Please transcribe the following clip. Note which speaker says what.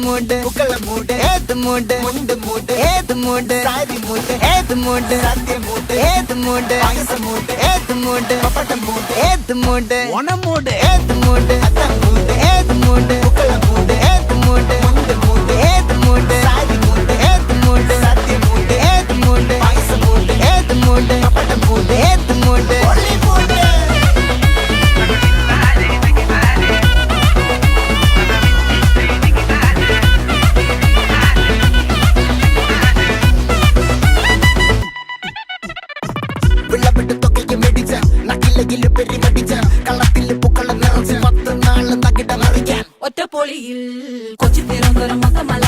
Speaker 1: மூடு புக்கல மூடு ஏத்து மூடு முண்டு மூடு ஏத்து மூடு சாரி மூடு ஏத்து மூடு சத்திய மூடு ஏத்து மூடு பாயச மூடு ஏத்து மூடு பப்பட்ட மூடு ஏத்து மூடு ஒன மூடு ஏத்து மூடு அத்த மூடு ஏத்து மூடு புக்கல மூடு ஏத்து மூடு முண்டு மூடு ஏத்து மூடு சாரி மூடு ஏத்து மூடு சத்திய மூடு ஏத்து மூடு பாயச மூடு ஏத்து மூடு பப்பட்ட மூடு ஏத்து மூடு ஒளி மூடு വിളവിട്ട് തൊക്കയ്ക്ക് മെടിച്ച നക്കിലകില് പെരിമടിച്ച കളത്തില് പൂക്കള നിറച്ച് 10 നാള് നകിട മറിക്കാൻ
Speaker 2: ഒറ്റപ്പൊളിയിൽ കൊച്ചി തിരുവനന്തപുരം മൊത്തമല